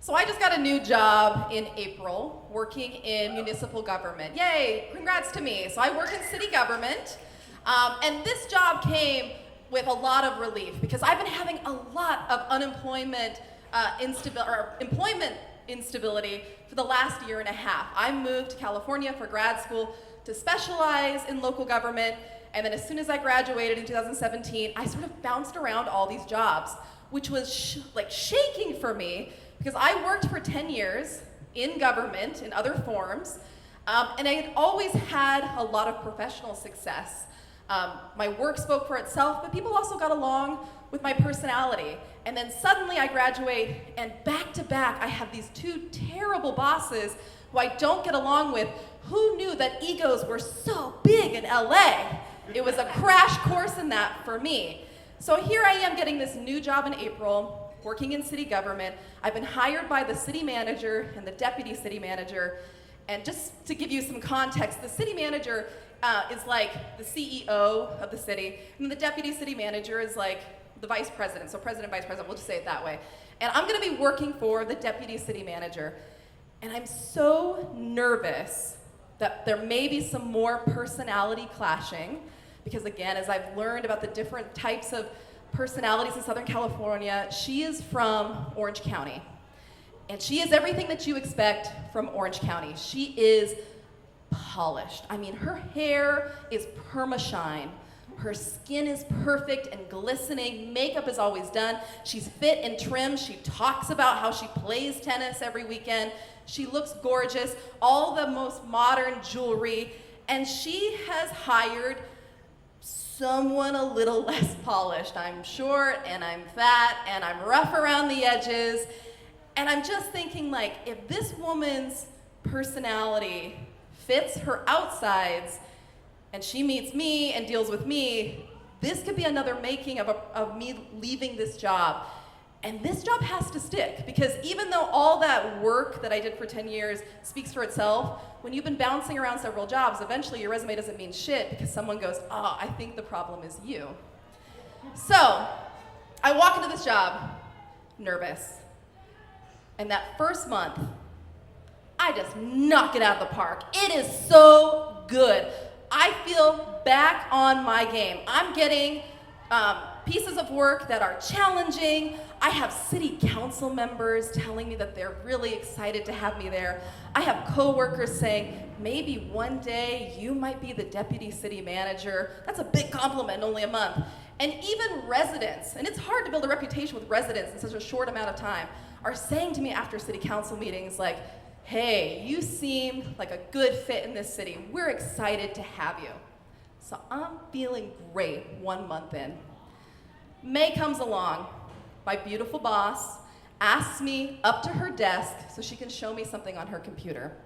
So I just got a new job in April, working in municipal government. Yay, congrats to me. So I work in city government, and this job came with a lot of relief because I've been having a lot of employment instability for the last year and a half. I moved to California for grad school to specialize in local government, and then as soon as I graduated in 2017, I sort of bounced around all these jobs, which was shaking for me because I worked for 10 years in government in other forms, and I had always had a lot of professional success. My work spoke for itself, but people also got along with my personality. And then suddenly I graduate, and back to back, I have these two terrible bosses who I don't get along with. Who knew that egos were so big in LA? It was a crash course in that for me. So here I am getting this new job in April, working in city government. I've been hired by the city manager and the deputy city manager. And just to give you some context, the city manager is like the CEO of the city, and the deputy city manager is like the vice president. So president, vice president, we'll just say it that way. And I'm gonna be working for the deputy city manager. And I'm so nervous that there may be some more personality clashing, because again, as I've learned about the different types of personalities in Southern California, she is from Orange County. And she is everything that you expect from Orange County. She is polished. I mean, her hair is perma-shine. Her skin is perfect and glistening. Makeup is always done. She's fit and trim. She talks about how she plays tennis every weekend. She looks gorgeous, all the most modern jewelry, and she has hired someone a little less polished. I'm short and I'm fat and I'm rough around the edges. And I'm just thinking, like, if this woman's personality fits her outsides and she meets me and deals with me, this could be another making of me leaving this job. And this job has to stick, because even though all that work that I did for 10 years speaks for itself, when you've been bouncing around several jobs, eventually your resume doesn't mean shit because someone goes, oh, I think the problem is you. So I walk into this job nervous. And that first month, I just knock it out of the park. It is so good. I feel back on my game. I'm getting pieces of work that are challenging. I have city council members telling me that they're really excited to have me there. I have coworkers saying, maybe one day you might be the deputy city manager. That's a big compliment in only a month. And even residents, and it's hard to build a reputation with residents in such a short amount of time, are saying to me after city council meetings like, hey, you seem like a good fit in this city. We're excited to have you. So I'm feeling great 1 month in. May comes along. My beautiful boss asks me up to her desk so she can show me something on her computer.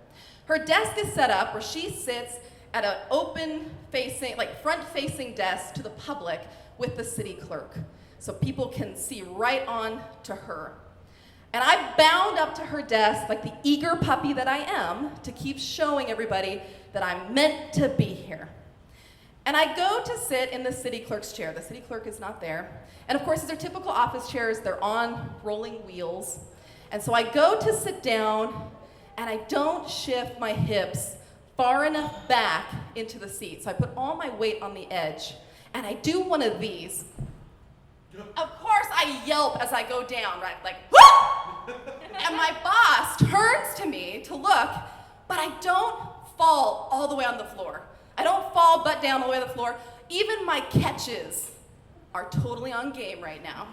Her desk is set up where she sits at an open-facing, like front-facing desk to the public with the city clerk, so people can see right on to her. And I bound up to her desk like the eager puppy that I am to keep showing everybody that I'm meant to be here. And I go to sit in the city clerk's chair. The city clerk is not there. And of course, these are typical office chairs. They're on rolling wheels. And so I go to sit down, and I don't shift my hips far enough back into the seat. So I put all my weight on the edge, and I do one of these. Of course, I yelp as I go down, right? Like, whoo! And my boss turns to me to look, but I don't fall all the way on the floor. I don't fall butt down all the way on the floor. Even my catches are totally on game right now.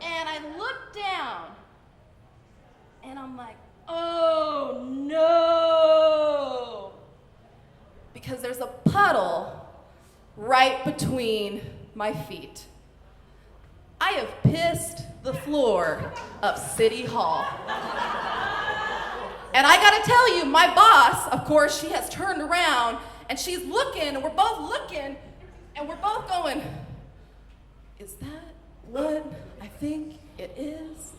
And I look down, and I'm like, oh no! Because there's a puddle right between my feet. I have pissed the floor of City Hall. And I gotta tell you, my boss, of course, she has turned around and she's looking, and we're both looking, and we're both going, is that what I think it is?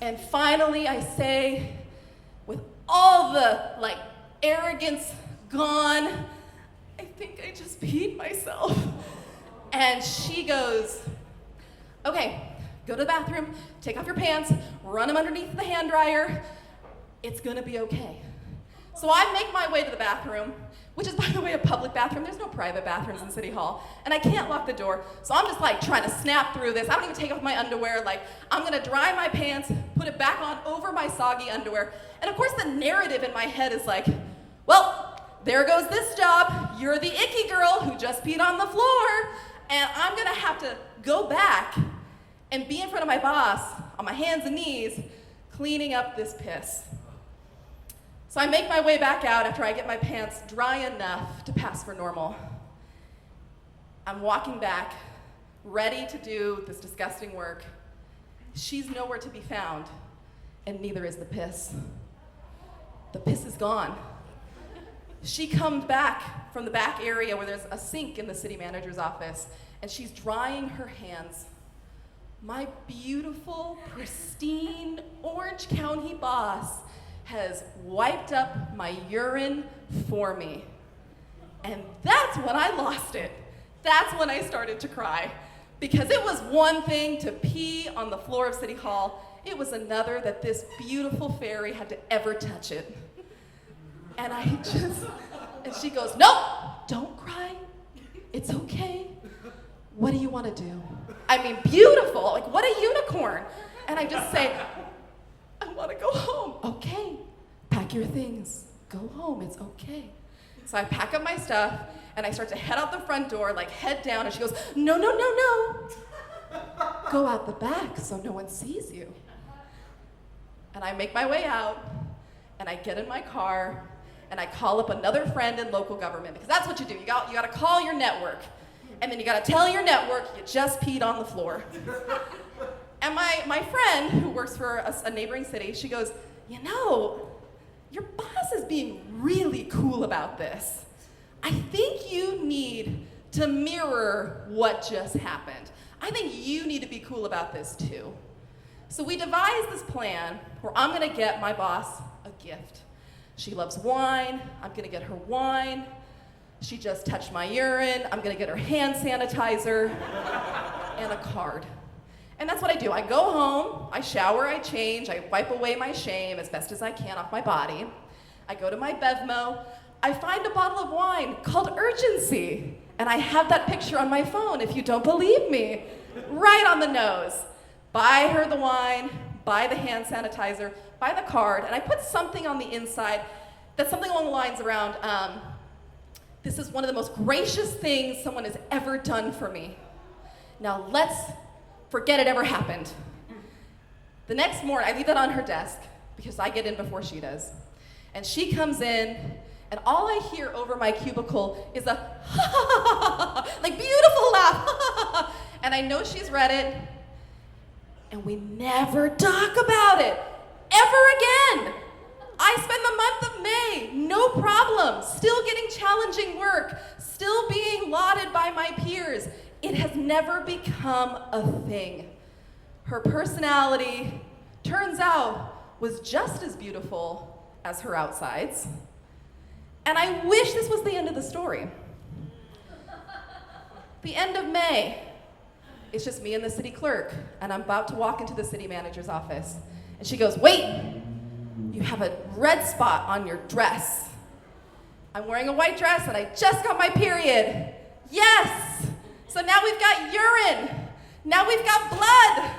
And finally I say, with all the arrogance gone, I think I just peed myself. And she goes, okay, go to the bathroom, take off your pants, run them underneath the hand dryer. It's gonna be okay. So I make my way to the bathroom, which is, by the way, a public bathroom. There's no private bathrooms in City Hall. And I can't lock the door. So I'm just like trying to snap through this. I don't even take off my underwear. Like, I'm gonna dry my pants, put it back on over my soggy underwear. And of course the narrative in my head is like, well, there goes this job. You're the icky girl who just peed on the floor. And I'm gonna have to go back and be in front of my boss on my hands and knees, cleaning up this piss. So I make my way back out after I get my pants dry enough to pass for normal. I'm walking back, ready to do this disgusting work. She's nowhere to be found, and neither is the piss. The piss is gone. She comes back from the back area where there's a sink in the city manager's office, and she's drying her hands. My beautiful, pristine Orange County boss has wiped up my urine for me. And that's when I lost it. That's when I started to cry. Because it was one thing to pee on the floor of City Hall, it was another that this beautiful fairy had to ever touch it. And and she goes, nope, don't cry, it's okay. What do you want to do? I mean, beautiful, like what a unicorn. And I just say, I want to go home. Okay, pack your things, go home, it's okay. So I pack up my stuff and I start to head out the front door, like head down, and she goes, no, no, no, no. Go out the back so no one sees you. And I make my way out and I get in my car and I call up another friend in local government, because that's what you do. You got to call your network, and then you got to tell your network you just peed on the floor. And my friend, who works for a neighboring city, she goes, you know, your boss is being really cool about this. I think you need to mirror what just happened. I think you need to be cool about this too. So we devised this plan where I'm gonna get my boss a gift. She loves wine, I'm gonna get her wine. She just touched my urine, I'm gonna get her hand sanitizer and a card. And that's what I do. I go home, I shower, I change, I wipe away my shame as best as I can off my body. I go to my Bevmo, I find a bottle of wine called Urgency, and I have that picture on my phone if you don't believe me, right on the nose. Buy her the wine, buy the hand sanitizer, buy the card, and I put something on the inside that's something along the lines around, this is one of the most gracious things someone has ever done for me. Now let's forget it ever happened. The next morning, I leave that on her desk because I get in before she does. And she comes in, and all I hear over my cubicle is a ha ha ha ha, like beautiful laugh, and I know she's read it, and we never talk about it, ever again. I spend the month of May, no problem, still getting challenging work, still being lauded by my peers. It has never become a thing. Her personality, turns out, was just as beautiful as her outsides. And I wish this was the end of the story. The end of May, it's just me and the city clerk, and I'm about to walk into the city manager's office. And she goes, wait, you have a red spot on your dress. I'm wearing a white dress and I just got my period. Yes! So now we've got urine. Now we've got blood.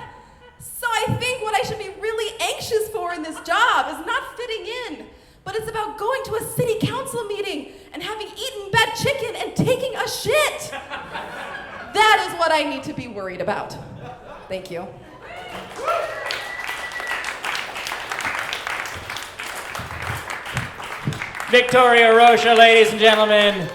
So I think what I should be really anxious for in this job is not fitting in, but it's about going to a city council meeting and having eaten bad chicken and taking a shit. That is what I need to be worried about. Thank you. Victoria Rocha, ladies and gentlemen.